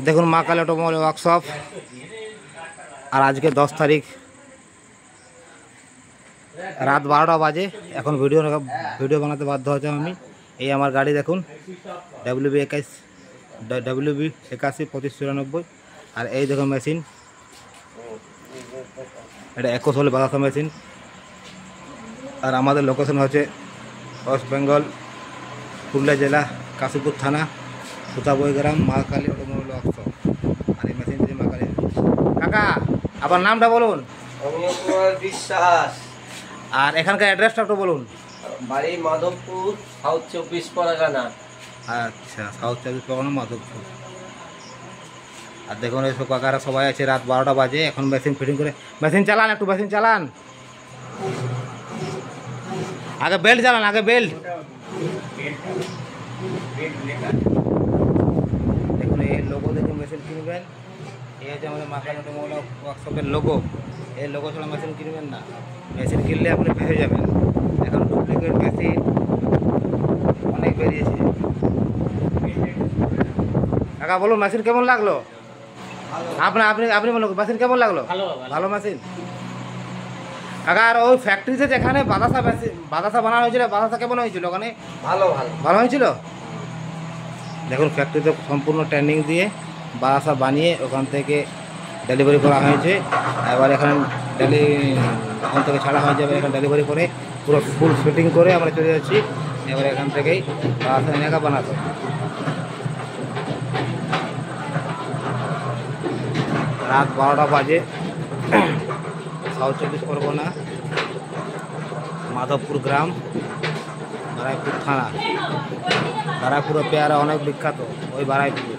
দেখুন মা Kali automobile workshop. আর আজকে 10 তারিখ রাত 12টা বাজে। এখন ভিডিও বানাতে বাধ্য হচ্ছে আমি। এই আমার গাড়ি দেখুন, WB81 আর এই দেখুন মেশিন, এটা 21 হলে বাতাসা মেশিন। আর আমাদের লোকেশন হচ্ছে ওয়েস্ট বেঙ্গল, পুরুলিয়া জেলা, কাশীপুর থানা, সুতাবই গ্রাম, মা কালী অটোমোবাইল ওয়ার্কশপ। আর এই মেশিন মা কালী। কাকা আবার নামটা বলুন। বিশ্বাস। আর এখানকার অ্যাড্রেসটা একটু বলুন। বাড়ি মাধবপুর, সাউথ 24 পরগনা। আচ্ছা, সাউথ 24 পরগনা, মাধবপুর। আর দেখুন এইসব কাকারা সবাই আছে, রাত 12টা বাজে। এখন মেশিন ফিটিং করে, মেশিন চালান, একটু মেশিন চালান। আগে বেল্ট চালান, আগে বেল্ট। দেখুন এই লোগো দেখে মেশিন কিনবেন। এই হচ্ছে আমাদের মা কালী অটোমোবাইল ওয়ার্কশপের লোগো। এই লোগো ছাড়া মেশিন কিনবেন না। মেশিন কিনলে আপনি ফেসে যাবেন। এখন ডুপ্লিকেট মেশিন অনেক বেরিয়েছে। কাকা বলুন মেশিন কেমন লাগলো? আপনি বলুন মেশিন কেমন লাগলো? ভালো মেশিন। কাকা আর ওই ফ্যাক্টরিতে যেখানে বাতাসা বানানো হয়েছিল, বাতাসা কেমন হয়েছিল ওখানে? ভালো হয়েছিল। দেখুন ফ্যাক্টরিতে সম্পূর্ণ ট্রেনিং দিয়ে বাতাসা বানিয়ে ওখান থেকে ডেলিভারি করা হয়েছে। এবার এখানে ওখান থেকে ছাড়া হয়ে যাবে, এখানে ডেলিভারি করে পুরো ফুল ফিটিং করে আমরা চলে যাচ্ছি। এবার এখান থেকেই বাতাসা এনে বানাতে। রাত 12টা বাজে, সাউথ 24 পরগনা, মাধবপুর গ্রাম, বারাইপুর থানা। বারাইপুরের পেয়ারা অনেক বিখ্যাত, ওই বারাইপুর।